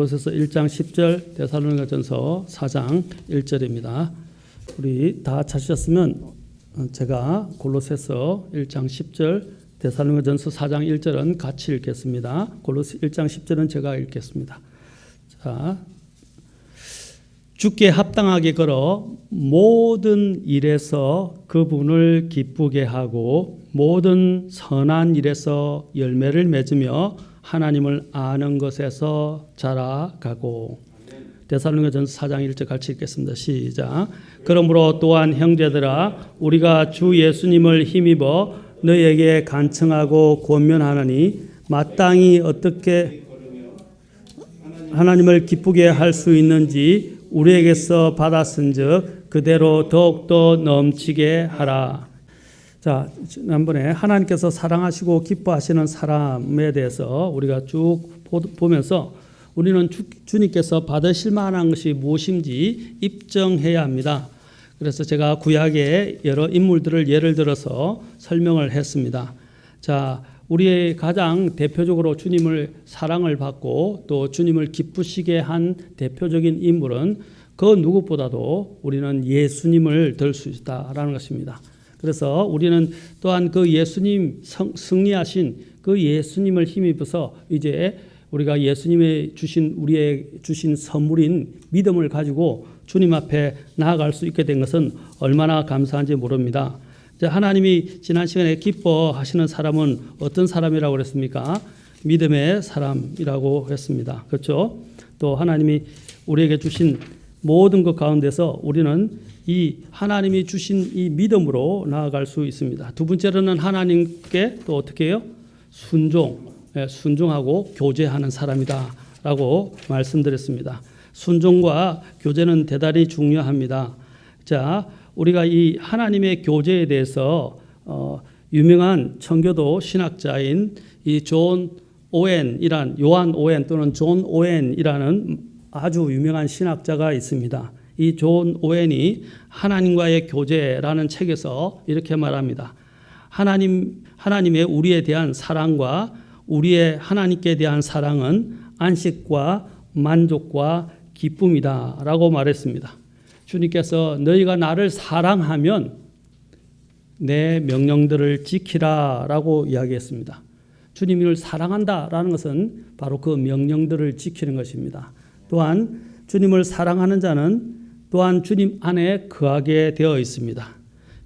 골로새서 1장 10절, 데살로니가전서 4장 1절입니다. 우리 다 찾으셨으면 제가 골로새서 1장 10절, 데살로니가전서 4장 1절은 같이 읽겠습니다. 골로새 1장 10절은 제가 읽겠습니다. 자, 주께 합당하게 걸어 모든 일에서 그분을 기쁘게 하고 모든 선한 일에서 열매를 맺으며 하나님을 아는 것에서 자라가고. 데살로니가전서 4장 1절 같이 읽겠습니다. 시작. 그러므로 또한 형제들아 우리가 주 예수님을 힘입어 너희에게 간청하고 권면하노니 마땅히 어떻게 하나님을 기쁘게 할 수 있는지 우리에게서 받았은즉 그대로 더욱더 넘치게 하라. 자, 지난번에 하나님께서 사랑하시고 기뻐하시는 사람에 대해서 우리가 쭉 보면서 우리는 주님께서 받으실 만한 것이 무엇인지 입증해야 합니다. 그래서 제가 구약의 여러 인물들을 예를 들어서 설명을 했습니다. 자, 우리의 가장 대표적으로 주님을 사랑을 받고 또 주님을 기쁘시게 한 대표적인 인물은 그 누구보다도 우리는 예수님을 들 수 있다라는 것입니다. 그래서 우리는 또한 그 예수님 승리하신 그 예수님을 힘입어서 이제 우리가 예수님의 우리의 주신 선물인 믿음을 가지고 주님 앞에 나아갈 수 있게 된 것은 얼마나 감사한지 모릅니다. 하나님이 지난 시간에 기뻐하시는 사람은 어떤 사람이라고 그랬습니까? 믿음의 사람이라고 했습니다. 그렇죠? 또 하나님이 우리에게 주신 모든 것 가운데서 우리는 이 하나님이 주신 이 믿음으로 나아갈 수 있습니다. 두 번째로는 하나님께 또 어떻게 해요? 순종하고 교제하는 사람이다라고 말씀드렸습니다. 순종과 교제는 대단히 중요합니다. 자, 우리가 이 하나님의 교제에 대해서 유명한 청교도 신학자인 이 요한 오웬 또는 존 오웬이라는 아주 유명한 신학자가 있습니다. 이 존 오웬이 하나님과의 교제라는 책에서 이렇게 말합니다. 하나님의 우리에 대한 사랑과 우리의 하나님께 대한 사랑은 안식과 만족과 기쁨이다라고 말했습니다. 주님께서 너희가 나를 사랑하면 내 명령들을 지키라라고 이야기했습니다. 주님을 사랑한다라는 것은 바로 그 명령들을 지키는 것입니다. 또한 주님을 사랑하는 자는 또한 주님 안에 거하게 되어 있습니다.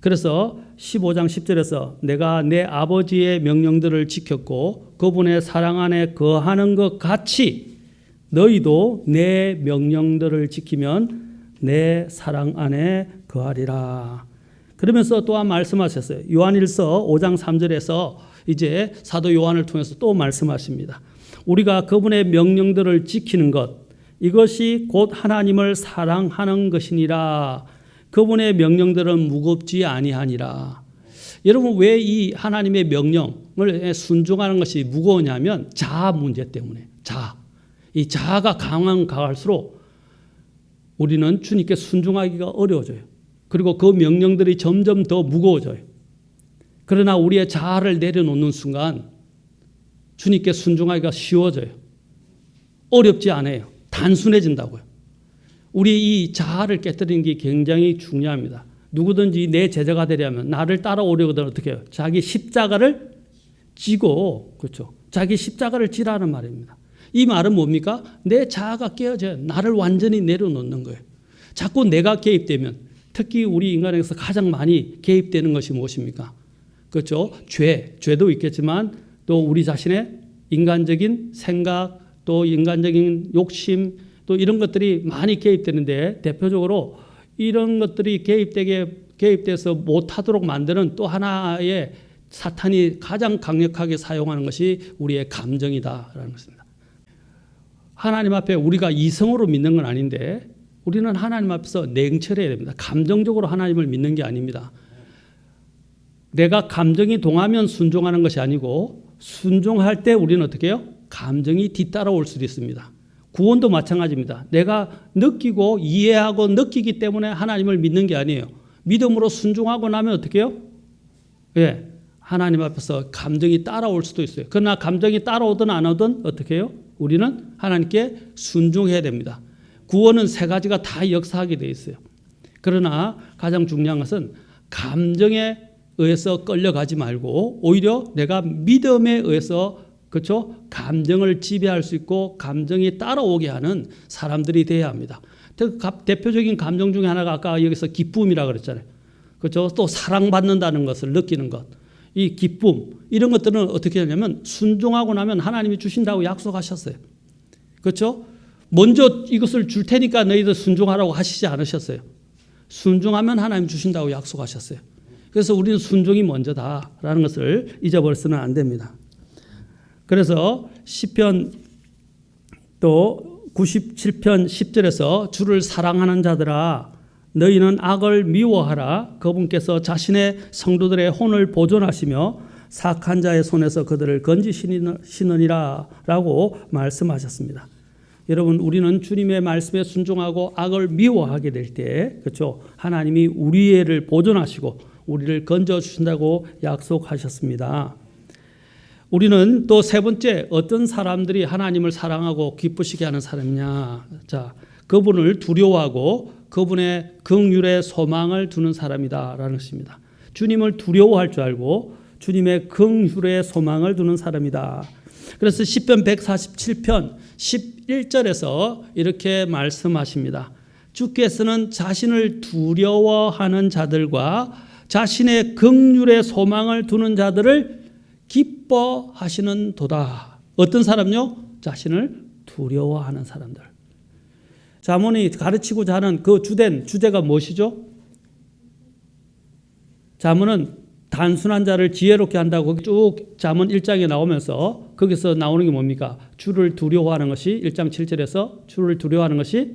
그래서 15장 10절에서 내가 내 아버지의 명령들을 지켰고 그분의 사랑 안에 거하는 것 같이 너희도 내 명령들을 지키면 내 사랑 안에 거하리라. 그러면서 또한 말씀하셨어요. 요한일서 5장 3절에서 이제 사도 요한을 통해서 또 말씀하십니다. 우리가 그분의 명령들을 지키는 것, 이것이 곧 하나님을 사랑하는 것이니라. 그분의 명령들은 무겁지 아니하니라. 여러분, 왜 이 하나님의 명령을 순종하는 것이 무거우냐면 자아 문제 때문에. 이 자아가 강할수록 우리는 주님께 순종하기가 어려워져요. 그리고 그 명령들이 점점 더 무거워져요. 그러나 우리의 자아를 내려놓는 순간 주님께 순종하기가 쉬워져요. 어렵지 않아요. 단순해진다고요. 우리 이 자아를 깨뜨리는 게 굉장히 중요합니다. 누구든지 내 제자가 되려면 나를 따라오려거든 어떻게 해요? 자기 십자가를 지고, 그렇죠? 자기 십자가를 지라는 말입니다. 이 말은 뭡니까? 내 자아가 깨어져야 나를 완전히 내려놓는 거예요. 자꾸 내가 개입되면, 특히 우리 인간에게서 가장 많이 개입되는 것이 무엇입니까? 그렇죠? 죄도 있겠지만 또 우리 자신의 인간적인 생각, 또 인간적인 욕심, 또 이런 것들이 많이 개입되는데 대표적으로 이런 것들이 개입돼서 못하도록 만드는 또 하나의 사탄이 가장 강력하게 사용하는 것이 우리의 감정이다라는 것입니다. 하나님 앞에 우리가 이성으로 믿는 건 아닌데 우리는 하나님 앞에서 냉철해야 됩니다. 감정적으로 하나님을 믿는 게 아닙니다. 내가 감정이 동하면 순종하는 것이 아니고 순종할 때 우리는 어떻게 해요? 감정이 뒤따라올 수도 있습니다. 구원도 마찬가지입니다. 내가 느끼고 이해하고 느끼기 때문에 하나님을 믿는 게 아니에요. 믿음으로 순종하고 나면 어떻게 해요? 하나님 앞에서 감정이 따라올 수도 있어요. 그러나 감정이 따라오든 안 오든 어떻게 해요? 우리는 하나님께 순종해야 됩니다. 구원은 세 가지가 다 역사하게 되어 있어요. 그러나 가장 중요한 것은 감정에 의해서 끌려가지 말고 오히려 내가 믿음에 의해서 그렇죠? 감정을 지배할 수 있고 감정이 따라오게 하는 사람들이 되어야 합니다. 대표적인 감정 중에 하나가 아까 여기서 기쁨이라고 그랬잖아요. 그렇죠? 또 사랑받는다는 것을 느끼는 것. 이 기쁨 이런 것들은 어떻게 하냐면 순종하고 나면 하나님이 주신다고 약속하셨어요. 그렇죠? 먼저 이것을 줄 테니까 너희들 순종하라고 하시지 않으셨어요. 순종하면 하나님 주신다고 약속하셨어요. 그래서 우리는 순종이 먼저다라는 것을 잊어버려서는 안 됩니다. 그래서 시편 또 97편 10절에서 주를 사랑하는 자들아 너희는 악을 미워하라. 그분께서 자신의 성도들의 혼을 보존하시며 사악한 자의 손에서 그들을 건지시느니라 라고 말씀하셨습니다. 여러분 우리는 주님의 말씀에 순종하고 악을 미워하게 될 때 그렇죠? 하나님이 우리를 보존하시고 우리를 건져주신다고 약속하셨습니다. 우리는 또 세 번째 어떤 사람들이 하나님을 사랑하고 기쁘시게 하는 사람이냐. 자, 그분을 두려워하고 그분의 긍휼의 소망을 두는 사람이다라는 것입니다. 주님을 두려워할 줄 알고 주님의 긍휼의 소망을 두는 사람이다. 그래서 시편 147편 11절에서 이렇게 말씀하십니다. 주께서는 자신을 두려워하는 자들과 자신의 긍휼의 소망을 두는 자들을 기뻐하시는 도다. 어떤 사람요? 자신을 두려워하는 사람들. 잠언이 가르치고자 하는 그 주된 주제가 무엇이죠? 잠언은 단순한 자를 지혜롭게 한다고 쭉 잠언 1장에 나오면서 거기서 나오는 게 뭡니까? 주를 두려워하는 것이 1장 7절에서 주를 두려워하는 것이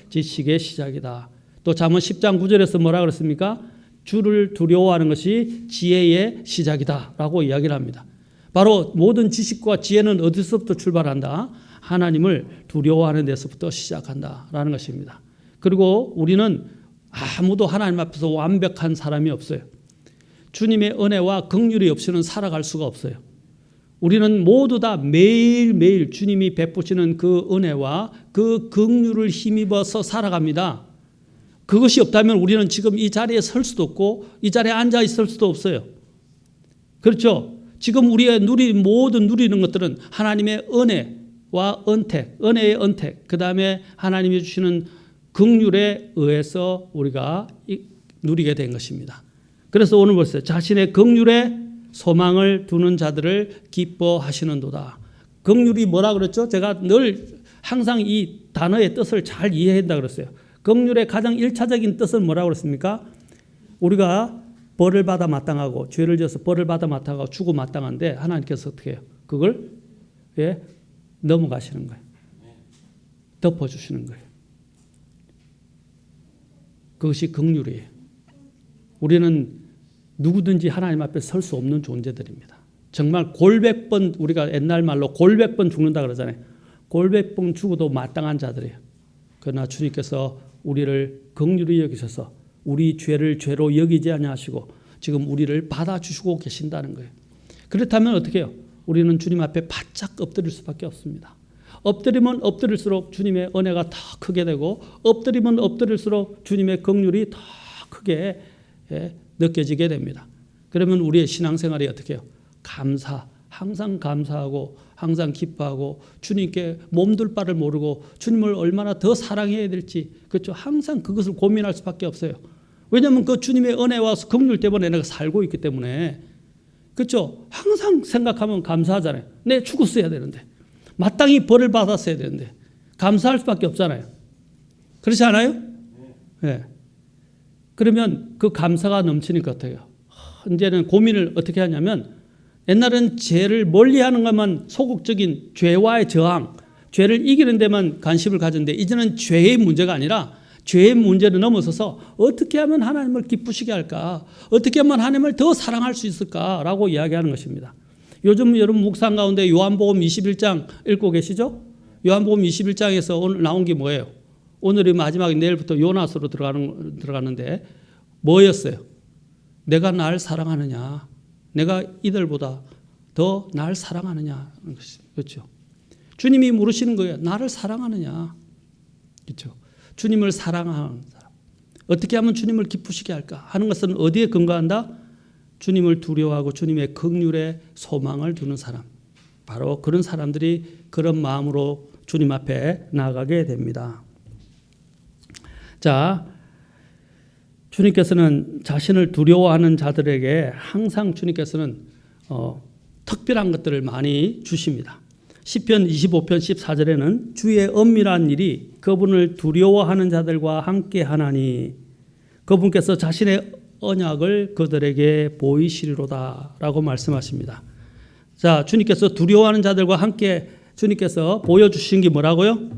지식의 시작이다. 또 잠언 10장 9절에서 뭐라 그랬습니까? 주를 두려워하는 것이 지혜의 시작이다라고 이야기를 합니다. 바로 모든 지식과 지혜는 어디서부터 출발한다? 하나님을 두려워하는 데서부터 시작한다라는 것입니다. 그리고 우리는 아무도 하나님 앞에서 완벽한 사람이 없어요. 주님의 은혜와 긍휼이 없이는 살아갈 수가 없어요. 우리는 모두 다 매일매일 주님이 베푸시는 그 은혜와 그 긍휼을 힘입어서 살아갑니다. 그것이 없다면 우리는 지금 이 자리에 설 수도 없고 이 자리에 앉아 있을 수도 없어요. 그렇죠? 지금 우리의 모든 누리는 것들은 하나님의 은혜와 은택, 은혜의 은택, 그 다음에 하나님이 주시는 긍휼에 의해서 우리가 누리게 된 것입니다. 그래서 오늘 보세요. 자신의 긍휼에 소망을 두는 자들을 기뻐하시는도다. 긍휼이 뭐라 그랬죠? 제가 늘 항상 이 단어의 뜻을 잘 이해한다 그랬어요. 긍휼의 가장 1차적인 뜻은 뭐라고 그랬습니까? 우리가 벌을 받아 마땅하고 죄를 지어서 벌을 받아 마땅하고 죽어 마땅한데 하나님께서 어떻게 해요? 그걸 넘어가시는 거예요. 덮어주시는 거예요. 그것이 긍휼이에요. 우리는 누구든지 하나님 앞에 설 수 없는 존재들입니다. 정말 골백번 우리가 옛날 말로 골백번 죽는다 그러잖아요. 골백번 죽어도 마땅한 자들이에요. 그러나 주님께서 우리를 긍휼히 여기셔서 우리 죄를 죄로 여기지 아니하시고 지금 우리를 받아주시고 계신다는 거예요. 그렇다면 어떻게 해요? 우리는 주님 앞에 바짝 엎드릴 수밖에 없습니다. 엎드리면 엎드릴수록 주님의 은혜가 더 크게 되고 엎드리면 엎드릴수록 주님의 긍휼이 더 크게 느껴지게 됩니다. 그러면 우리의 신앙생활이 어떻게 해요? 항상 감사하고 항상 기뻐하고 주님께 몸둘 바를 모르고 주님을 얼마나 더 사랑해야 될지 그렇죠? 항상 그것을 고민할 수밖에 없어요. 왜냐하면 그 주님의 은혜와 긍휼 때문에 내가 살고 있기 때문에 그렇죠? 항상 생각하면 감사하잖아요. 내 죽었어야 되는데 마땅히 벌을 받았어야 되는데 감사할 수밖에 없잖아요. 그렇지 않아요? 네. 그러면 그 감사가 넘치니까 어떻게 해요? 이제는 고민을 어떻게 하냐면 옛날은 죄를 멀리하는 것만 소극적인 죄와의 저항, 죄를 이기는 데만 관심을 가졌는데 이제는 죄의 문제가 아니라 죄의 문제를 넘어서서 어떻게 하면 하나님을 기쁘시게 할까? 어떻게 하면 하나님을 더 사랑할 수 있을까라고 이야기하는 것입니다. 요즘 여러분 묵상 가운데 요한복음 21장 읽고 계시죠? 요한복음 21장에서 오늘 나온 게 뭐예요? 오늘이 마지막에 내일부터 요나서로 들어가는데 뭐였어요? 내가 날 사랑하느냐? 내가 이들보다 더 날 사랑하느냐? 그렇죠. 주님이 물으시는 거예요. 나를 사랑하느냐? 그렇죠? 주님을 사랑하는 사람. 어떻게 하면 주님을 기쁘시게 할까? 하는 것은 어디에 근거한다? 주님을 두려워하고 주님의 긍휼에 소망을 두는 사람. 바로 그런 사람들이 그런 마음으로 주님 앞에 나아가게 됩니다. 자, 주님께서는 자신을 두려워하는 자들에게 항상 주님께서는 특별한 것들을 많이 주십니다. 시편 25편 14절에는 주의 엄밀한 일이 그분을 두려워하는 자들과 함께 하나니 그분께서 자신의 언약을 그들에게 보이시리로다 라고 말씀하십니다. 자, 주님께서 두려워하는 자들과 함께 주님께서 보여주신 게 뭐라고요?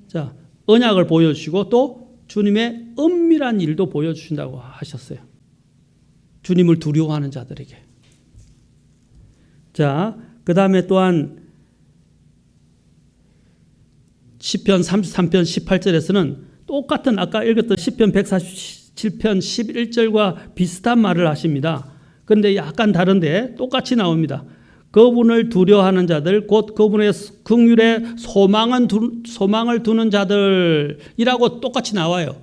자, 언약을 보여주시고 또 주님의 은밀한 일도 보여주신다고 하셨어요. 주님을 두려워하는 자들에게. 자, 그 다음에 또한 시편 33편 18절에서는 똑같은 아까 읽었던 시편 147편 11절과 비슷한 말을 하십니다. 그런데 약간 다른데 똑같이 나옵니다. 그분을 두려워하는 자들 곧 그분의 긍휼에 소망을 두는 자들이라고 똑같이 나와요.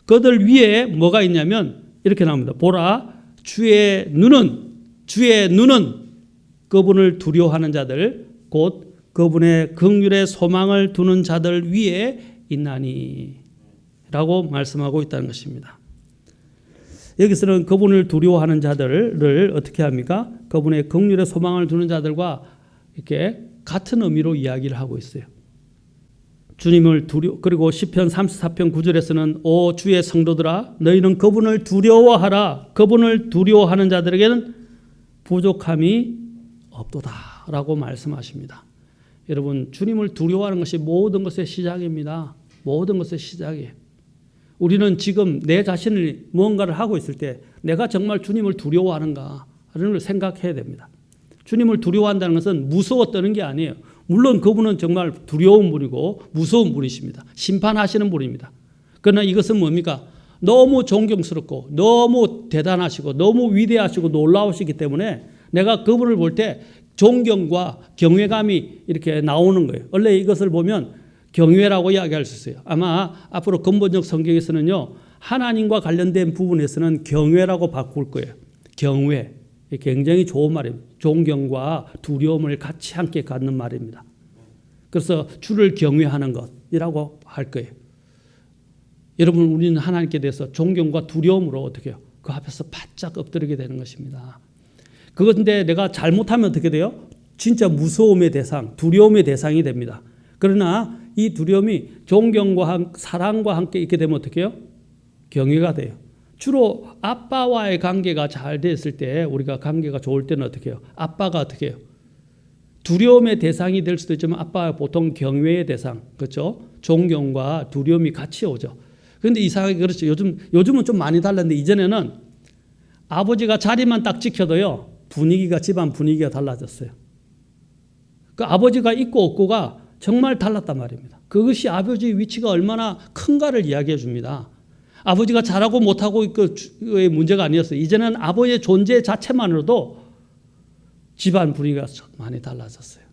그들 위에 뭐가 있냐면 이렇게 나옵니다. 보라 주의 눈은 그분을 두려워하는 자들 곧 그분의 긍휼에 소망을 두는 자들 위에 있나니 라고 말씀하고 있다는 것입니다. 여기서는 그분을 두려워하는 자들을 어떻게 합니까? 그분의 긍휼에 소망을 두는 자들과 이렇게 같은 의미로 이야기를 하고 있어요. 주님을 그리고 시편 34편 9절에서는 오 주의 성도들아 너희는 그분을 두려워하라. 그분을 두려워하는 자들에게는 부족함이 없도다라고 말씀하십니다. 여러분 주님을 두려워하는 것이 모든 것의 시작입니다. 모든 것의 시작이에요. 우리는 지금 내 자신을 뭔가를 하고 있을 때 내가 정말 주님을 두려워하는가 하는 걸 생각해야 됩니다. 주님을 두려워한다는 것은 무서워 떠는 게 아니에요. 물론 그분은 정말 두려운 분이고 무서운 분이십니다. 심판하시는 분입니다. 그러나 이것은 뭡니까? 너무 존경스럽고 너무 대단하시고 너무 위대하시고 놀라우시기 때문에 내가 그분을 볼 때 존경과 경외감이 이렇게 나오는 거예요. 원래 이것을 보면 경외라고 이야기할 수 있어요. 아마 앞으로 근본적 성경에서는요. 하나님과 관련된 부분에서는 경외라고 바꿀 거예요. 경외. 굉장히 좋은 말입니다. 존경과 두려움을 같이 함께 갖는 말입니다. 그래서 주를 경외하는 것이라고 할 거예요. 여러분 우리는 하나님께 대해서 존경과 두려움으로 어떻게 해요? 그 앞에서 바짝 엎드리게 되는 것입니다. 그런데 내가 잘못하면 어떻게 돼요? 진짜 무서움의 대상, 두려움의 대상이 됩니다. 그러나 이 두려움이 존경과 사랑과 함께 있게 되면 어떻게 해요? 경외가 돼요. 주로 아빠와의 관계가 잘 됐을 때 우리가 관계가 좋을 때는 어떻게 해요? 아빠가 어떻게 해요? 두려움의 대상이 될 수도 있지만 아빠가 보통 경외의 대상, 그렇죠? 존경과 두려움이 같이 오죠. 그런데 이상하게 그렇죠. 요즘은 좀 많이 달랐는데 이전에는 아버지가 자리만 딱 지켜도요. 집안 분위기가 달라졌어요. 그 아버지가 있고 없고가 정말 달랐단 말입니다. 그것이 아버지의 위치가 얼마나 큰가를 이야기해 줍니다. 아버지가 잘하고 못하고 그의 문제가 아니었어요. 이제는 아버지의 존재 자체만으로도 집안 분위기가 많이 달라졌어요.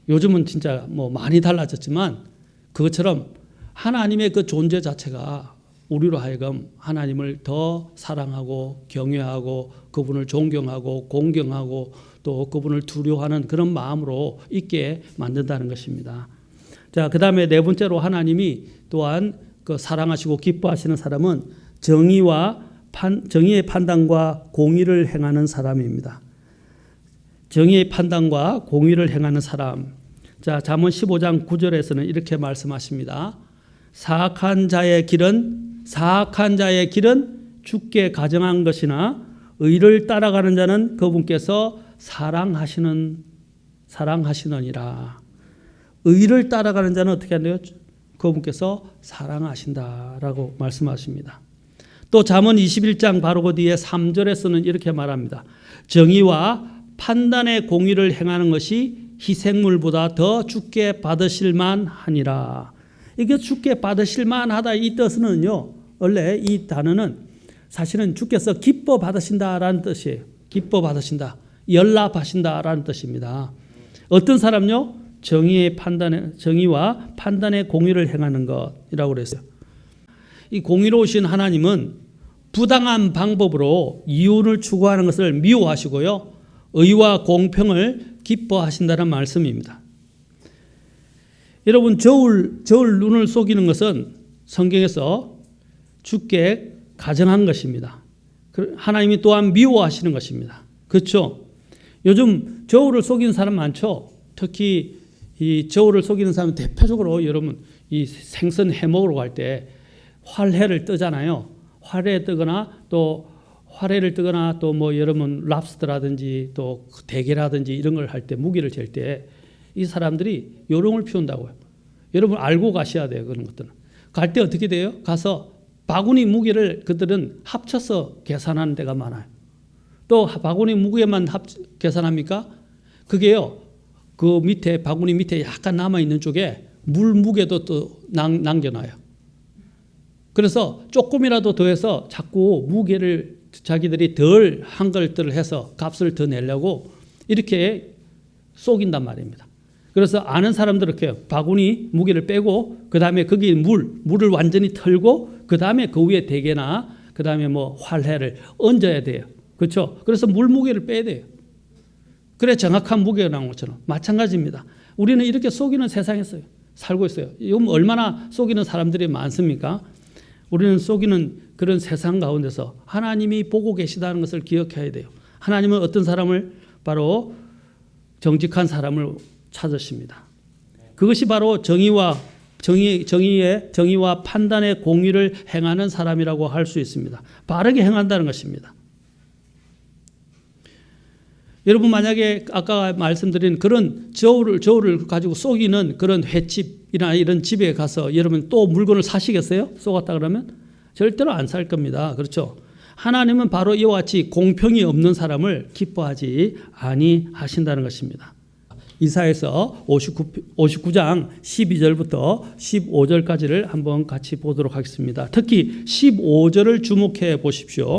요즘은 진짜 많이 달라졌지만 그것처럼 하나님의 그 존재 자체가 우리로 하여금 하나님을 더 사랑하고 경외하고 그분을 존경하고 공경하고 또 그분을 두려워하는 그런 마음으로 있게 만든다는 것입니다. 자, 그 다음에 네 번째로 하나님이 또한 그 사랑하시고 기뻐하시는 사람은 정의의 판단과 공의를 행하는 사람입니다. 정의의 판단과 공의를 행하는 사람. 자, 잠언 15장 9절에서는 이렇게 말씀하십니다. 사악한 자의 길은 주께 가정한 것이나 의를 따라가는 자는 그분께서 사랑하시느니라. 의를 따라가는 자는 어떻게 한대요? 그분께서 사랑하신다라고 말씀하십니다. 또 잠언 21장 바로 그 뒤에 3절에서는 이렇게 말합니다. 정의와 판단의 공의를 행하는 것이 희생물보다 더 주께 받으실 만하니라. 이게 주께 받으실 만하다 이 뜻은요. 원래 이 단어는 사실은 주께서 기뻐 받으신다라는 뜻이에요. 기뻐 받으신다. 연락하신다라는 뜻입니다. 어떤 사람요? 정의와 판단의 공의를 행하는 것이라고 그랬어요. 이 공의로우신 하나님은 부당한 방법으로 이윤을 추구하는 것을 미워하시고요. 의와 공평을 기뻐하신다는 말씀입니다. 여러분, 저울 눈을 속이는 것은 성경에서 주께 가정한 것입니다. 하나님이 또한 미워하시는 것입니다. 그렇죠? 요즘 저울을 속이는 사람 많죠? 특히 이 저울을 속이는 사람은 대표적으로 여러분 이 생선 해 먹으러 갈 때 활회를 뜨잖아요. 활회 뜨거나 또 뭐 여러분 랍스터라든지 또 대게라든지 이런 걸 할 때 무게를 잴 때 이 사람들이 요령을 피운다고요. 여러분 알고 가셔야 돼요. 그런 것들은. 갈 때 어떻게 돼요? 가서 바구니 무게를 그들은 합쳐서 계산하는 데가 많아요. 또 바구니 무게만 계산합니까? 그게요. 그 밑에 바구니 밑에 약간 남아있는 쪽에 물 무게도 또 남겨놔요. 그래서 조금이라도 더해서 자꾸 무게를 자기들이 덜 한 것들을 해서 값을 더 내려고 이렇게 속인단 말입니다. 그래서 아는 사람들은 이렇게 바구니 무게를 빼고 그 다음에 거기 물을 완전히 털고 그 다음에 그 위에 대게나 그 다음에 뭐 활회를 얹어야 돼요. 그렇죠? 그래서 물 무게를 빼야 돼요. 그래 정확한 무게가 나온 것처럼 마찬가지입니다. 우리는 이렇게 속이는 세상에서 살고 있어요. 요즘 얼마나 속이는 사람들이 많습니까? 우리는 속이는 그런 세상 가운데서 하나님이 보고 계시다는 것을 기억해야 돼요. 하나님은 어떤 사람을 바로 정직한 사람을 찾으십니다. 그것이 바로 정의와 판단의 공의를 행하는 사람이라고 할 수 있습니다. 바르게 행한다는 것입니다. 여러분 만약에 아까 말씀드린 그런 저울을 가지고 속이는 그런 횟집이나 이런 집에 가서 여러분 또 물건을 사시겠어요? 속았다 그러면? 절대로 안 살 겁니다. 그렇죠? 하나님은 바로 이와 같이 공평이 없는 사람을 기뻐하지 아니하신다는 것입니다. 이사야서 59장 12절부터 15절까지를 한번 같이 보도록 하겠습니다. 특히 15절을 주목해 보십시오.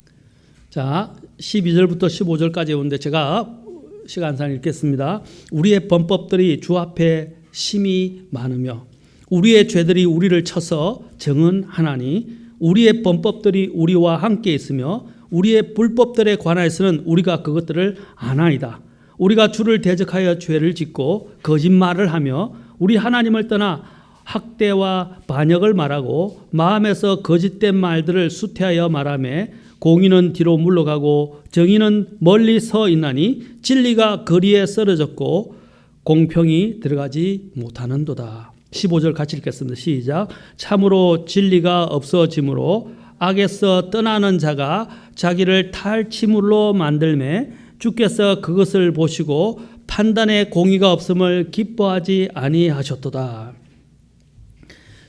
자, 12절부터 15절까지 오는데 제가 시간상 읽겠습니다. 우리의 범법들이 주 앞에 심히 많으며 우리의 죄들이 우리를 쳐서 정은 하나니 우리의 범법들이 우리와 함께 있으며 우리의 불법들에 관하여서는 우리가 그것들을 아나이다. 우리가 주를 대적하여 죄를 짓고 거짓말을 하며 우리 하나님을 떠나 학대와 반역을 말하고 마음에서 거짓된 말들을 수태하여 말하며 공의는 뒤로 물러가고 정의는 멀리 서 있나니 진리가 거리에 쓰러졌고 공평이 들어가지 못하는도다. 15절 같이 읽겠습니다. 시작. 참으로 진리가 없어지므로 악에서 떠나는 자가 자기를 탈취물로 만들매 주께서 그것을 보시고 판단의 공의가 없음을 기뻐하지 아니하셨도다.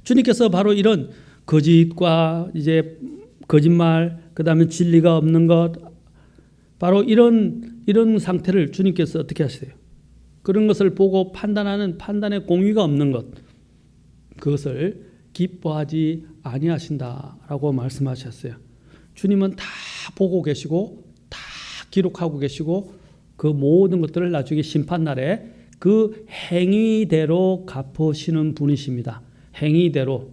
주님께서 바로 이런 거짓과 이제 거짓말, 그다음에 진리가 없는 것, 바로 이런 상태를 주님께서 어떻게 하시세요? 그런 것을 보고 판단하는 판단의 공의가 없는 것, 그것을 기뻐하지 아니하신다라고 말씀하셨어요. 주님은 다 보고 계시고 다 기록하고 계시고 그 모든 것들을 나중에 심판날에 그 행위대로 갚으시는 분이십니다. 행위대로.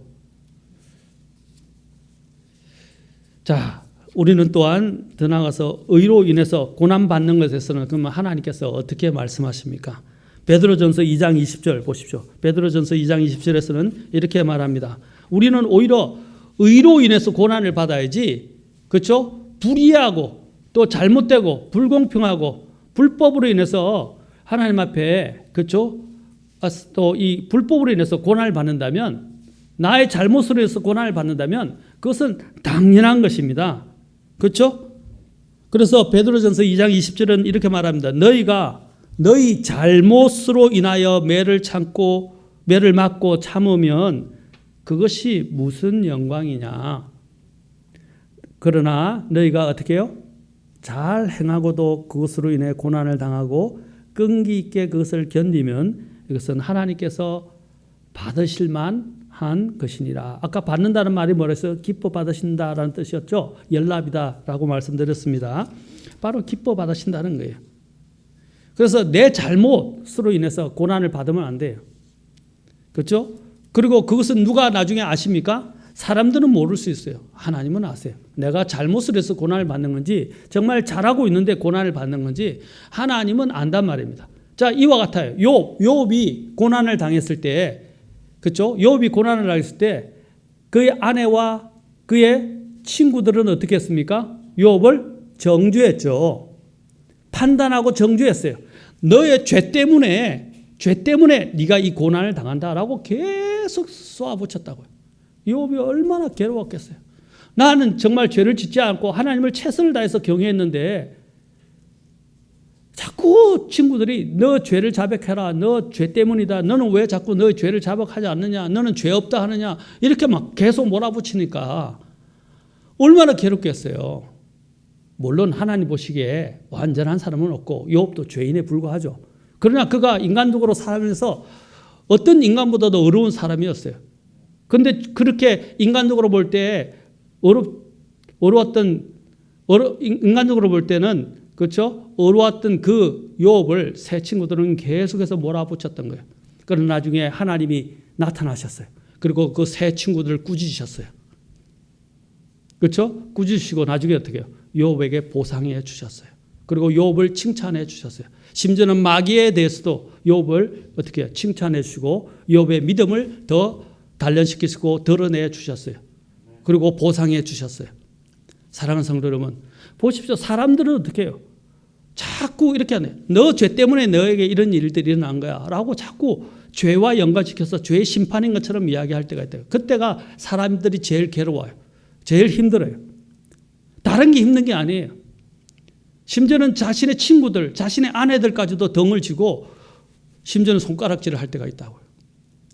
자, 우리는 또한 더 나아가서 의로 인해서 고난받는 것에서는 그러면 하나님께서 어떻게 말씀하십니까? 베드로전서 2장 20절 보십시오. 베드로전서 2장 20절에서는 이렇게 말합니다. 우리는 오히려 의로 인해서 고난을 받아야지, 그렇죠? 불의하고 또 잘못되고 불공평하고 불법으로 인해서 하나님 앞에, 그렇죠? 또 이 불법으로 인해서 고난을 받는다면, 나의 잘못으로 인해서 고난을 받는다면 그것은 당연한 것입니다. 그렇죠? 그래서 베드로전서 2장 20절은 이렇게 말합니다. 너희가 너희 잘못으로 인하여 매를 맞고 참으면 그것이 무슨 영광이냐. 그러나 너희가 어떻게 해요? 잘 행하고도 그것으로 인해 고난을 당하고 끈기 있게 그것을 견디면 이것은 하나님께서 받으실 만한 것이니라. 아까 받는다는 말이 뭐랬어요? 기뻐 받으신다라는 뜻이었죠. 연락이다라고 말씀드렸습니다. 바로 기뻐 받으신다는 거예요. 그래서 내 잘못으로 인해서 고난을 받으면 안 돼요. 그렇죠? 그리고 그것은 누가 나중에 아십니까? 사람들은 모를 수 있어요. 하나님은 아세요. 내가 잘못을 해서 고난을 받는 건지 정말 잘하고 있는데 고난을 받는 건지 하나님은 안단 말입니다. 자, 이와 같아요. 욥이 고난을 당했을 때, 그렇죠? 욥이 고난을 당했을 때 그의 아내와 그의 친구들은 어떻게 했습니까? 욥을 정죄했죠. 판단하고 정죄했어요. 너의 죄 때문에 네가 이 고난을 당한다라고 계속 쏘아붙였다고요. 욥이 얼마나 괴로웠겠어요. 나는 정말 죄를 짓지 않고 하나님을 최선을 다해서 경외했는데 자꾸 친구들이 너 죄를 자백해라. 너 죄 때문이다. 너는 왜 자꾸 너의 죄를 자백하지 않느냐. 너는 죄 없다 하느냐. 이렇게 막 계속 몰아붙이니까 얼마나 괴롭겠어요. 물론 하나님 보시기에 완전한 사람은 없고 욥도 죄인에 불과하죠. 그러나 그가 인간적으로 살면서 어떤 인간보다도 어려운 사람이었어요. 그런데 그렇게 인간적으로 볼 때 인간적으로 볼 때는 그렇죠? 어려웠던 그 욥을 세 친구들은 계속해서 몰아붙였던 거예요. 그러나 나중에 하나님이 나타나셨어요. 그리고 그 세 친구들을 꾸짖으셨어요. 그렇죠? 꾸짖으시고 나중에 어떻게 해요? 욥에게 보상해 주셨어요. 그리고 욥을 칭찬해 주셨어요. 심지어는 마귀에 대해서도 욥을 어떻게 해요? 칭찬해 주시고 욥의 믿음을 더 단련시키시고 드러내 주셨어요. 그리고 보상해 주셨어요. 사랑하는 성도 여러분, 보십시오. 사람들은 어떻게 해요? 자꾸 이렇게 하네. 너 죄 때문에 너에게 이런 일들이 일어난 거야 라고 자꾸 죄와 연관시켜서 죄의 심판인 것처럼 이야기할 때가 있대요. 그때가 사람들이 제일 괴로워요. 제일 힘들어요. 다른 게 힘든 게 아니에요. 심지어는 자신의 친구들, 자신의 아내들까지도 덩을 쥐고 심지어는 손가락질을 할 때가 있다고요.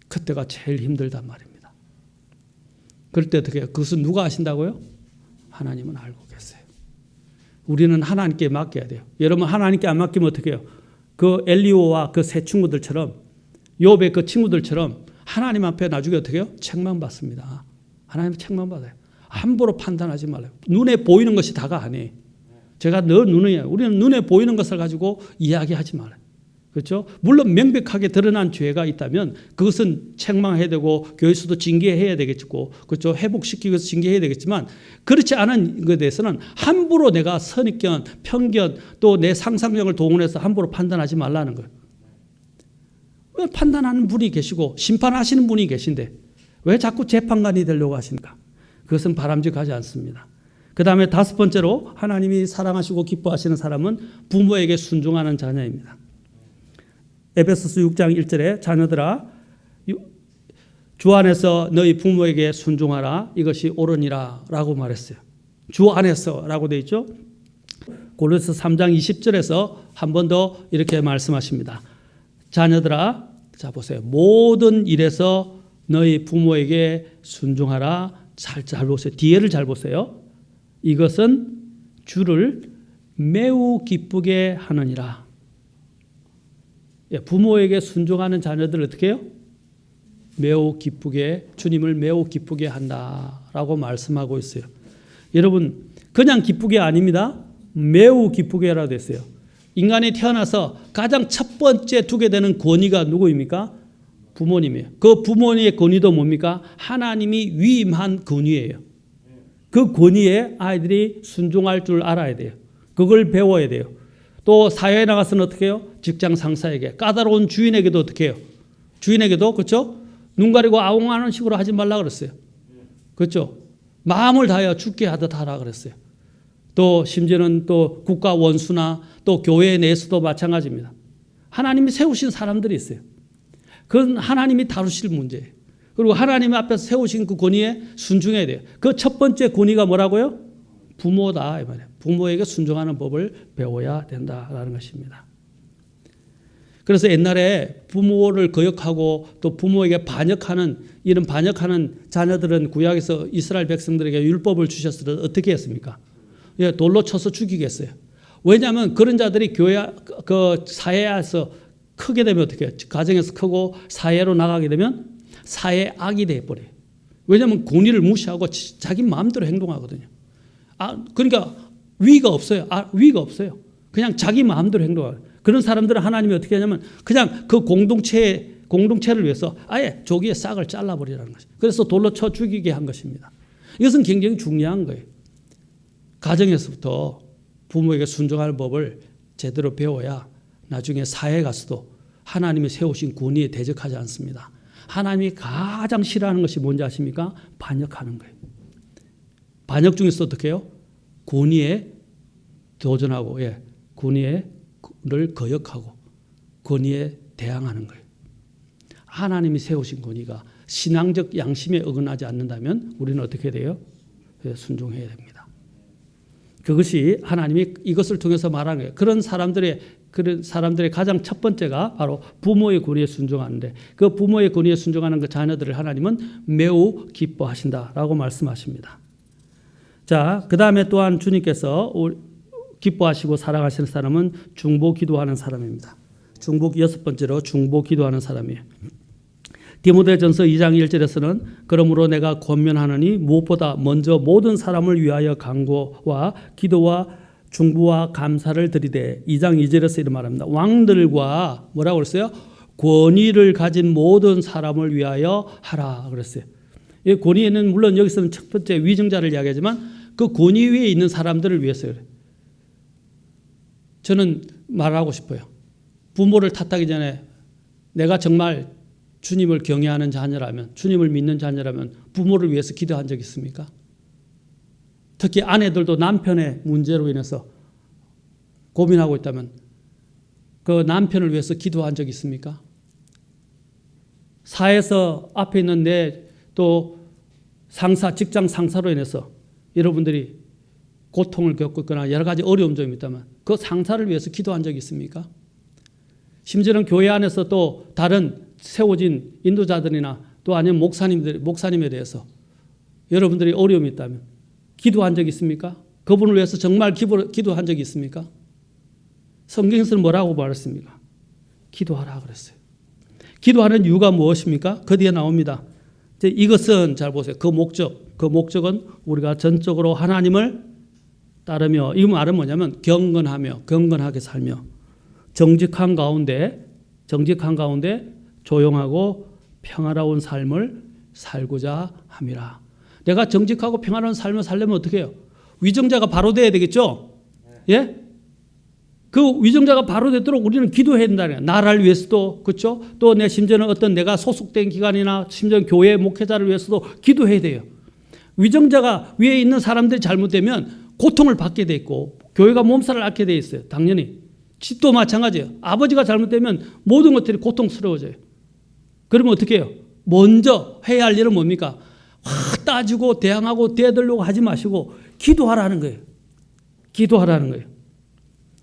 그때가 제일 힘들단 말입니다. 그럴 때 어떻게 해요? 그것은 누가 아신다고요? 하나님은 알고 계세요. 우리는 하나님께 맡겨야 돼요. 여러분 하나님께 안 맡기면 어떻게 해요? 그 엘리오와 그 세 친구들처럼 욥의 그 친구들처럼 하나님 앞에 나중에 어떻게 해요? 책망받습니다. 하나님 책망받아요. 함부로 판단하지 말아요. 눈에 보이는 것이 다가 아니에요. 제가 너 눈이에요. 우리는 눈에 보이는 것을 가지고 이야기하지 말아요. 그렇죠? 물론 명백하게 드러난 죄가 있다면 그것은 책망해야 되고 교회에서도 징계해야 되겠고, 그렇죠? 회복시키기 위해서 징계해야 되겠지만 그렇지 않은 것에 대해서는 함부로 내가 선입견, 편견 또 내 상상력을 동원해서 함부로 판단하지 말라는 거예요. 왜 판단하는 분이 계시고 심판하시는 분이 계신데 왜 자꾸 재판관이 되려고 하십니까? 그것은 바람직하지 않습니다. 그 다음에 다섯 번째로 하나님이 사랑하시고 기뻐하시는 사람은 부모에게 순종하는 자녀입니다. 에베소서 6장 1절에 자녀들아 주 안에서 너희 부모에게 순종하라 이것이 옳으니라 라고 말했어요. 주 안에서 라고 되어 있죠. 골로새 3장 20절에서 한 번 더 이렇게 말씀하십니다. 자녀들아 자 보세요. 모든 일에서 너희 부모에게 순종하라. 잘 보세요. 뒤에를 잘 보세요. 이것은 주를 매우 기쁘게 하느니라. 부모에게 순종하는 자녀들 어떻게 해요? 매우 기쁘게, 주님을 매우 기쁘게 한다라고 말씀하고 있어요. 여러분 그냥 기쁘게 아닙니다. 매우 기쁘게 하라고 됐어요. 인간이 태어나서 가장 첫 번째 두게 되는 권위가 누구입니까? 부모님이에요. 그 부모님의 권위도 뭡니까? 하나님이 위임한 권위예요. 그 권위에 아이들이 순종할 줄 알아야 돼요. 그걸 배워야 돼요. 또 사회에 나가서는 어떻게 해요? 직장 상사에게, 까다로운 주인에게도 어떻게 해요? 주인에게도 그렇죠? 눈 가리고 아웅하는 식으로 하지 말라 그랬어요. 그렇죠? 마음을 다하여 죽게 하듯 하라 그랬어요. 또 심지어는 또 국가 원수나 또 교회 내에서도 마찬가지입니다. 하나님이 세우신 사람들이 있어요. 그건 하나님이 다루실 문제예요. 그리고 하나님 앞에서 세우신 그 권위에 순종해야 돼요. 그 첫 번째 권위가 뭐라고요? 부모다 이 말이에요. 부모에게 순종하는 법을 배워야 된다라는 것입니다. 그래서 옛날에 부모를 거역하고 또 부모에게 반역하는 이런 반역하는 자녀들은 구약에서 이스라엘 백성들에게 율법을 주셨을 때 어떻게 했습니까? 예, 돌로 쳐서 죽이겠어요. 왜냐하면 그런 자들이 교회 그 사회에서 크게 되면 어떻게 해요? 가정에서 크고 사회로 나가게 되면 사회 악이 돼버려요. 왜냐하면 권위를 무시하고 자기 마음대로 행동하거든요. 그러니까 위가 없어요. 위가 없어요. 그냥 자기 마음대로 행동해요. 그런 사람들은 하나님이 어떻게 하냐면 그냥 그 공동체를 위해서 아예 조기에 싹을 잘라버리라는 것이죠. 그래서 돌로 쳐 죽이게 한 것입니다. 이것은 굉장히 중요한 거예요. 가정에서부터 부모에게 순종할 법을 제대로 배워야 나중에 사회에 가서도 하나님이 세우신 권위에 대적하지 않습니다. 하나님이 가장 싫어하는 것이 뭔지 아십니까? 반역하는 거예요. 반역 중에서 어떻게 해요? 권위에 도전하고, 권위를 거역하고 권위에 대항하는 거예요. 하나님이 세우신 권위가 신앙적 양심에 어긋나지 않는다면 우리는 어떻게 돼요? 순종해야 됩니다. 그것이 하나님이 이것을 통해서 말하는 거예요. 그런 사람들의 가장 첫 번째가 바로 부모의 권위에 순종하는데, 그 부모의 권위에 순종하는 그 자녀들을 하나님은 매우 기뻐하신다라고 말씀하십니다. 자, 그 다음에 또한 주님께서 기뻐하시고 사랑하시는 사람은 중보 기도하는 사람입니다. 여섯 번째로 중보 기도하는 사람이에요. 디모데전서 2장 1절에서는 그러므로 내가 권면하노니 무엇보다 먼저 모든 사람을 위하여 간구와 기도와 중보와 감사를 드리되, 2장 2절에서 이런 말합니다. 왕들과 뭐라고 그랬어요? 권위를 가진 모든 사람을 위하여 하라 그랬어요. 이 권위에는 물론 여기서는 첫 번째 위정자를 이야기하지만 그 권위 위에 있는 사람들을 위해서 그래요. 저는 말하고 싶어요. 부모를 탓하기 전에 내가 정말 주님을 경외하는 자녀라면, 주님을 믿는 자녀라면 부모를 위해서 기도한 적 있습니까? 특히 아내들도 남편의 문제로 인해서 고민하고 있다면 그 남편을 위해서 기도한 적 있습니까? 사회에서 앞에 있는 내 또 상사, 직장 상사로 인해서 여러분들이 고통을 겪고 있거나 여러 가지 어려움 좀 있다면 그 상사를 위해서 기도한 적이 있습니까? 심지어는 교회 안에서 또 다른 세워진 인도자들이나 또 아니면 목사님에 대해서 여러분들이 어려움이 있다면 기도한 적이 있습니까? 그분을 위해서 정말 기도한 적이 있습니까? 성경에서는 뭐라고 말했습니까? 기도하라 그랬어요. 기도하는 이유가 무엇입니까? 그 뒤에 나옵니다. 이것은 잘 보세요. 그 목적은 우리가 전적으로 하나님을 따르며, 이 말은 뭐냐면 경건하게 살며 정직한 가운데 조용하고 평화로운 삶을 살고자 함이라. 내가 정직하고 평화로운 삶을 살려면 어떻게 해요? 위정자가 바로 돼야 되겠죠? 예? 그 위정자가 바로 되도록 우리는 기도해야 된다는 거예요. 나라를 위해서도, 그렇죠? 또 내 심지어는 어떤 내가 소속된 기관이나 심지어 교회 목회자를 위해서도 기도해야 돼요. 위정자가 위에 있는 사람들이 잘못되면 고통을 받게 돼 있고 교회가 몸살을 앓게 돼 있어요. 당연히. 집도 마찬가지예요. 아버지가 잘못되면 모든 것들이 고통스러워져요. 그러면 어떻게 해요? 먼저 해야 할 일은 뭡니까? 확 따지고 대항하고 대들려고 하지 마시고 기도하라는 거예요. 기도하라는 거예요.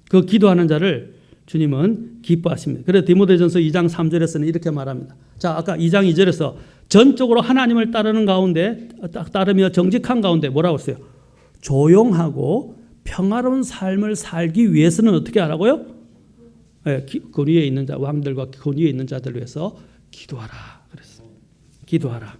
그 기도하는 자를 주님은 기뻐하십니다. 그래서 디모데전서 2장 3절에서는 이렇게 말합니다. 자, 아까 2장 2절에서 전적으로 하나님을 따르며 정직한 가운데 뭐라고 했어요? 조용하고 평화로운 삶을 살기 위해서는 어떻게 하라고요? 권위에 있는 자, 왕들과 권위에 있는 자들을 위해서 기도하라 그랬어요. 기도하라.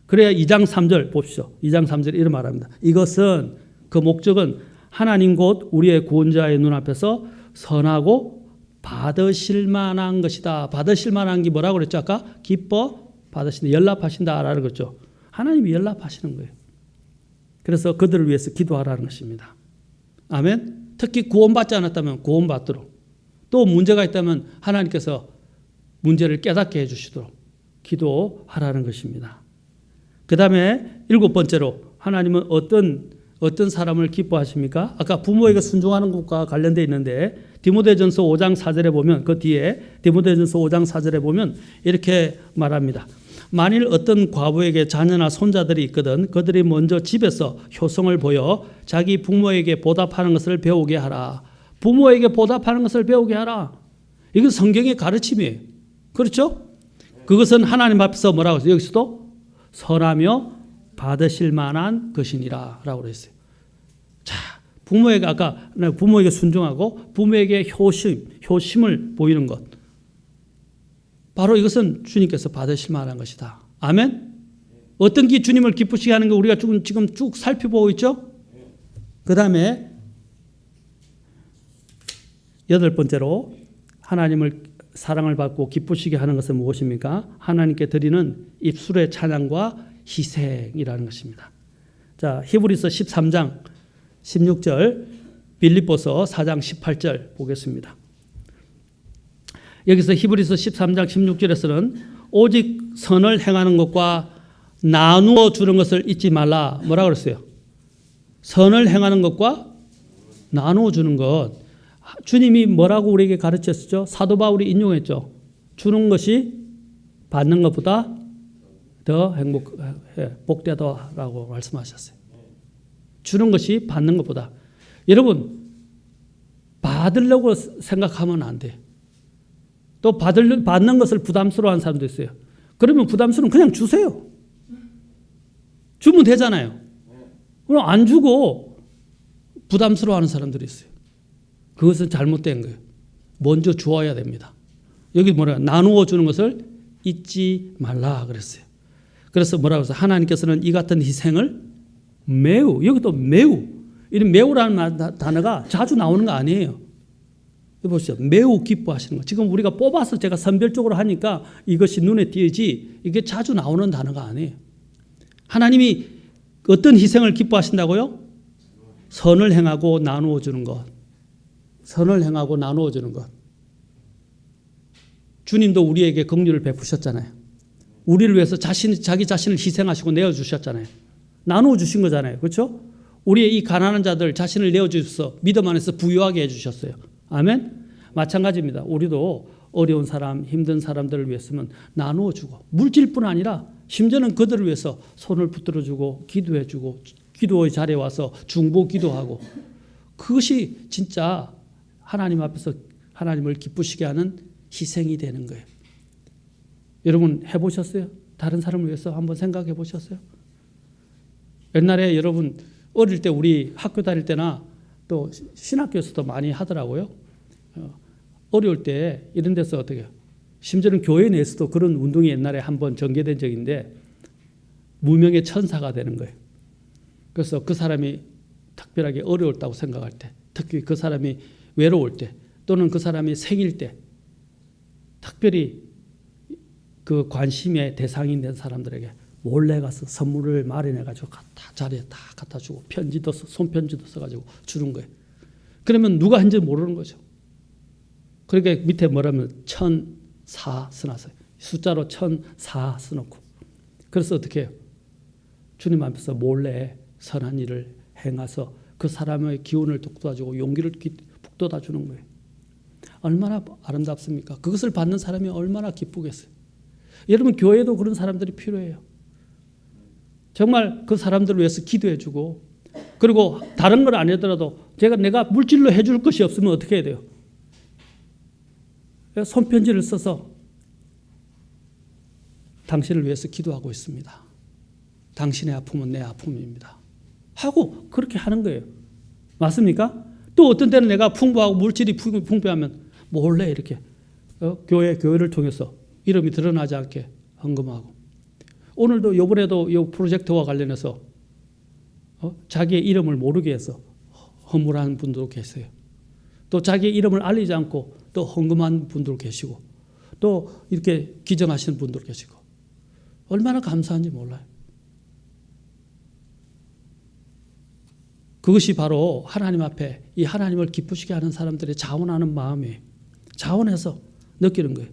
그래야 2장 3절 봅시오. 2장 3절 이런 말합니다. 이것은 그 목적은 하나님 곧 우리의 구원자의 눈앞에서 선하고 받으실 만한 것이다. 받으실 만한 게 뭐라고 그랬죠? 아까 기뻐 받으신다. 연락하신다라는 거죠. 하나님이 연락하시는 거예요. 그래서 그들을 위해서 기도하라는 것입니다. 아멘. 특히 구원받지 않았다면 구원받도록, 또 문제가 있다면 하나님께서 문제를 깨닫게 해주시도록 기도하라는 것입니다. 그 다음에 7번째로 하나님은 어떤 사람을 기뻐하십니까? 아까 부모에게 순종하는 것과 관련되어 있는데 디모데전서 5장 4절에 보면, 그 뒤에 디모데전서 5장 4절에 보면 이렇게 말합니다. 만일 어떤 과부에게 자녀나 손자들이 있거든 그들이 먼저 집에서 효성을 보여 자기 부모에게 보답하는 것을 배우게 하라. 부모에게 보답하는 것을 배우게 하라. 이건 성경의 가르침이에요. 그렇죠? 그것은 하나님 앞에서 뭐라고 했어요? 여기서도 선하며 받으실 만한 것이니라 라고 그랬어요. 자, 부모에게 아까 부모에게 순종하고 부모에게 효심을 보이는 것, 바로 이것은 주님께서 받으실 만한 것이다. 아멘? 어떤 게 주님을 기쁘시게 하는 거 우리가 지금 쭉 살펴보고 있죠? 그 다음에 8번째로 하나님을 사랑을 받고 기쁘시게 하는 것은 무엇입니까? 하나님께 드리는 입술의 찬양과 희생이라는 것입니다. 자, 히브리서 13장 16절, 빌립보서 4장 18절 보겠습니다. 여기서 히브리서 13장 16절에서는 오직 선을 행하는 것과 나누어 주는 것을 잊지 말라. 뭐라 그랬어요? 선을 행하는 것과 나누어 주는 것. 주님이 뭐라고 우리에게 가르쳤죠? 사도 바울이 인용했죠. 주는 것이 받는 것보다 더 복되다라고 말씀하셨어요. 주는 것이 받는 것보다. 여러분, 받으려고 생각하면 안 돼요. 또 받는 것을 부담스러워하는 사람도 있어요. 그러면 부담스러우면 그냥 주세요. 주면 되잖아요. 그럼 안 주고 부담스러워하는 사람들이 있어요. 그것은 잘못된 거예요. 먼저 주어야 됩니다. 여기 뭐라 나누어 주는 것을 잊지 말라 그랬어요. 그래서 뭐라고 해서 하나님께서는 이 같은 희생을 매우, 여기도 매우, 이런 매우라는 단어가 자주 나오는 거 아니에요. 보시죠. 매우 기뻐하시는 거. 지금 우리가 뽑아서 제가 선별적으로 하니까 이것이 눈에 띄지 이게 자주 나오는 단어가 아니에요. 하나님이 어떤 희생을 기뻐하신다고요? 선을 행하고 나누어 주는 것. 선을 행하고 나누어 주는 것. 주님도 우리에게 긍휼을 베푸셨잖아요. 우리를 위해서 자기 자신을 희생하시고 내어주셨잖아요. 나누어 주신 거잖아요. 그렇죠? 우리의 이 가난한 자들 자신을 내어주셔서 믿음 안에서 부유하게 해주셨어요. 아멘? 마찬가지입니다. 우리도 어려운 사람, 힘든 사람들을 위해서는 나누어 주고 물질뿐 아니라 심지어는 그들을 위해서 손을 붙들어 주고 기도해 주고 기도의 자리에 와서 중보 기도하고 그것이 진짜 하나님 앞에서 하나님을 기쁘시게 하는 희생이 되는 거예요. 여러분 해보셨어요? 다른 사람을 위해서 한번 생각해 보셨어요? 옛날에 여러분 어릴 때 우리 학교 다닐 때나 또 신학교에서도 많이 하더라고요. 어려울 때 이런 데서 어떻게 해요? 심지어는 교회 내에서도 그런 운동이 옛날에 한번 전개된 적인데 무명의 천사가 되는 거예요. 그래서 그 사람이 특별하게 어려웠다고 생각할 때, 특히 그 사람이 외로울 때 또는 그 사람이 생일 때 특별히 그 관심의 대상이 된 사람들에게 몰래 가서 선물을 마련해가지고 자리에 다 갖다 주고 편지도 손편지도 써가지고 주는 거예요. 그러면 누가 한지 모르는 거죠. 그러니까 밑에 뭐라면 1004 써놨어요. 숫자로 1004 써놓고. 그래서 어떻게 해요? 주님 앞에서 몰래 선한 일을 행해서 그 사람의 기운을 북돋아주고 용기를 북돋아주는 거예요. 얼마나 아름답습니까? 그것을 받는 사람이 얼마나 기쁘겠어요. 여러분 교회도 그런 사람들이 필요해요. 정말 그 사람들을 위해서 기도해주고 그리고 다른 걸 안 하더라도 내가 물질로 해줄 것이 없으면 어떻게 해야 돼요? 손편지를 써서 당신을 위해서 기도하고 있습니다. 당신의 아픔은 내 아픔입니다. 하고 그렇게 하는 거예요. 맞습니까? 또 어떤 때는 내가 풍부하고 물질이 풍부하면 몰래 이렇게 교회를 통해서 이름이 드러나지 않게 헌금하고 오늘도 이번에도 이 프로젝트와 관련해서 자기의 이름을 모르게 해서 헌물하는 분도 계세요. 또 자기의 이름을 알리지 않고 또 헌금한 분도 계시고 또 이렇게 기증하시는 분도 계시고 얼마나 감사한지 몰라요. 그것이 바로 하나님 앞에 이 하나님을 기쁘시게 하는 사람들의 자원하는 마음이에요. 자원해서 느끼는 거예요.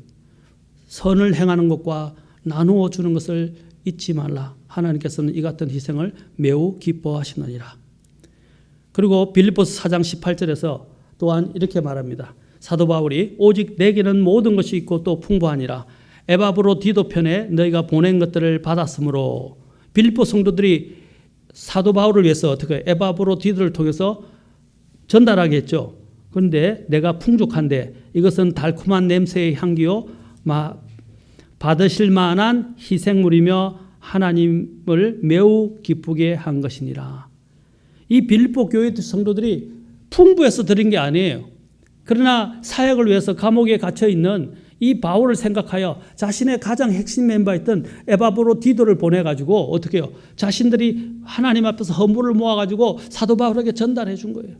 선을 행하는 것과 나누어 주는 것을 잊지 말라. 하나님께서는 이 같은 희생을 매우 기뻐하시느니라. 그리고 빌립보서 4장 18절에서 또한 이렇게 말합니다. 사도 바울이 오직 내게는 모든 것이 있고 또 풍부하니라. 에바브로디도 편에 너희가 보낸 것들을 받았으므로. 빌립보 성도들이 사도 바울을 위해서 어떻게 에바브로디도를 통해서 전달하게 했죠. 그런데 내가 풍족한데 이것은 달콤한 냄새의 향기요 받으실 만한 희생물이며 하나님을 매우 기쁘게 한 것이니라. 이 빌립보 교회 성도들이 풍부해서 드린 게 아니에요. 그러나 사역을 위해서 감옥에 갇혀 있는 이 바울을 생각하여 자신의 가장 핵심 멤버였던 에바브로디도를 보내가지고 어떻게 해요? 자신들이 하나님 앞에서 헌물을 모아가지고 사도 바울에게 전달해 준 거예요.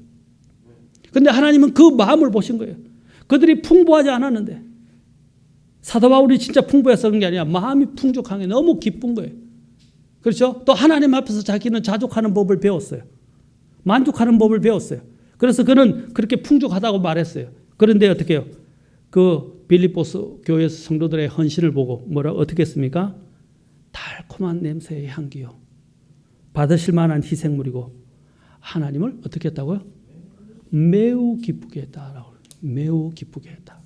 그런데 하나님은 그 마음을 보신 거예요. 그들이 풍부하지 않았는데 사도 바울이 진짜 풍부해서 그런 게 아니라 마음이 풍족한 게 너무 기쁜 거예요. 그렇죠? 또 하나님 앞에서 자기는 자족하는 법을 배웠어요. 만족하는 법을 배웠어요. 그래서 그는 그렇게 풍족하다고 말했어요. 그런데 어떻게 해요? 그 빌립보스 교회 성도들의 헌신을 보고 어떻게 했습니까? 달콤한 냄새의 향기요. 받으실 만한 희생물이고 하나님을 어떻게 했다고요? 매우 기쁘게 했다라고. 매우 기쁘게 했다.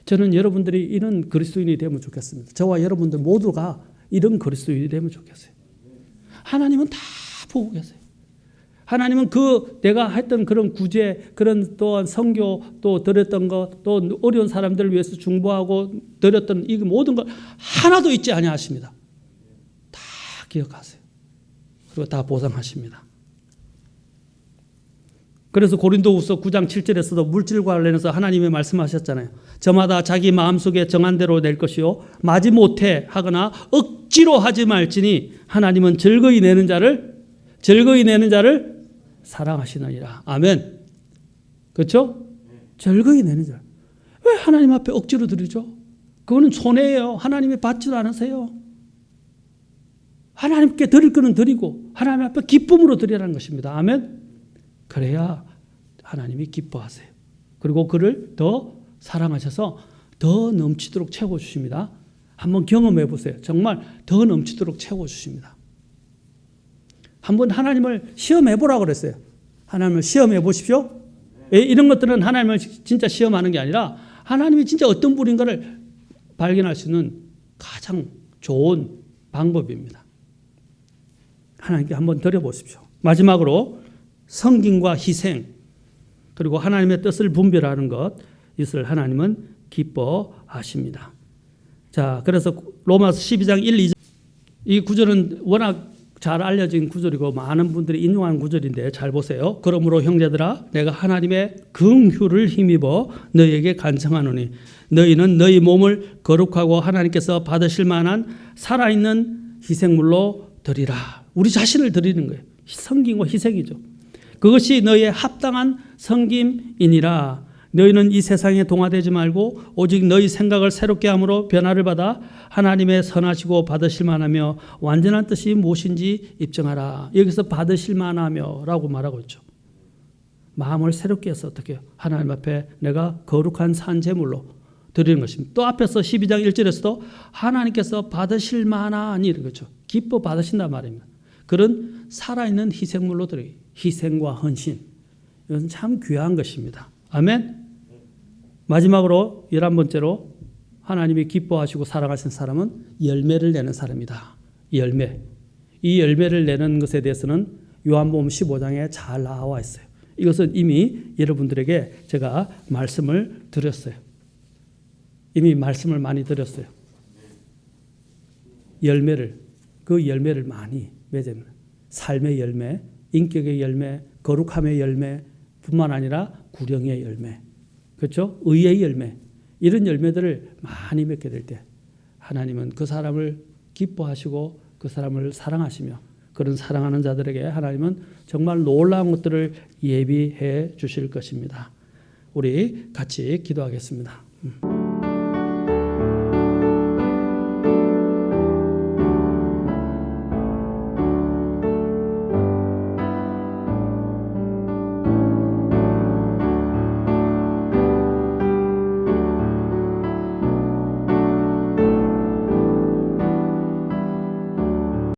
저는 여러분들이 이런 그리스도인이 되면 좋겠습니다. 저와 여러분들 모두가 이런 그리스도인이 되면 좋겠어요. 하나님은 다 보고 계세요. 하나님은 내가 했던 그런 구제, 그런 또한 선교, 또 드렸던 것, 또 어려운 사람들을 위해서 중보하고 드렸던 이 모든 걸 하나도 잊지 아니하십니다. 다 기억하세요. 그리고 다 보상하십니다. 그래서 고린도후서 9장 7절에서도 물질과 관련해서 하나님이 말씀하셨잖아요. 저마다 자기 마음속에 정한 대로 낼 것이요 마지못해 하거나 억지로 하지 말지니 하나님은 즐거이 내는 자를 사랑하시느니라. 아멘. 그렇죠? 즐거이 내는 자. 왜 하나님 앞에 억지로 드리죠? 그거는 손해예요. 하나님이 받지도 않으세요. 하나님께 드릴 거는 드리고 하나님 앞에 기쁨으로 드리라는 것입니다. 아멘. 그래야 하나님이 기뻐하세요. 그리고 그를 더 사랑하셔서 더 넘치도록 채워주십니다. 한번 경험해 보세요. 정말 더 넘치도록 채워주십니다. 한번 하나님을 시험해 보라고 그랬어요. 하나님을 시험해 보십시오. 이런 것들은 하나님을 진짜 시험하는 게 아니라 하나님이 진짜 어떤 분인가를 발견할 수 있는 가장 좋은 방법입니다. 하나님께 한번 드려보십시오. 마지막으로 섬김과 희생 그리고 하나님의 뜻을 분별하는 것 이것을 하나님은 기뻐하십니다. 자, 그래서 로마서 12장 1, 2절 이 구절은 워낙 잘 알려진 구절이고 많은 분들이 인용한 구절인데 잘 보세요. 그러므로 형제들아 내가 하나님의 긍휼을 힘입어 너희에게 간청하노니 너희는 너희 몸을 거룩하고 하나님께서 받으실 만한 살아있는 희생물로 드리라. 우리 자신을 드리는 거예요. 섬김과 희생이죠. 그것이 너희의 합당한 섬김이니라. 너희는 이 세상에 동화되지 말고 오직 너희 생각을 새롭게 함으로 변화를 받아 하나님의 선하시고 받으실 만하며 완전한 뜻이 무엇인지 입증하라. 여기서 받으실 만하며 라고 말하고 있죠. 마음을 새롭게 해서 어떻게 하나님 앞에 내가 거룩한 산제물로 드리는 것입니다. 또 앞에서 12장 1절에서도 하나님께서 받으실 만하니 이런 거죠. 기뻐 받으신단 말입니다. 그런 살아있는 희생물로 드리기. 희생과 헌신. 이것은 참 귀한 것입니다. 아멘. 마지막으로 11번째로 하나님이 기뻐하시고 사랑하시는 사람은 열매를 내는 사람이다. 열매. 이 열매를 내는 것에 대해서는 요한복음 15장에 잘 나와 있어요. 이것은 이미 여러분들에게 제가 말씀을 드렸어요. 이미 말씀을 많이 드렸어요. 그 열매를 많이 맺습니다. 삶의 열매, 인격의 열매, 거룩함의 열매 뿐만 아니라 구령의 열매. 그렇죠? 의의 열매. 이런 열매들을 많이 맺게 될 때 하나님은 그 사람을 기뻐하시고 그 사람을 사랑하시며 그런 사랑하는 자들에게 하나님은 정말 놀라운 것들을 예비해 주실 것입니다. 우리 같이 기도하겠습니다.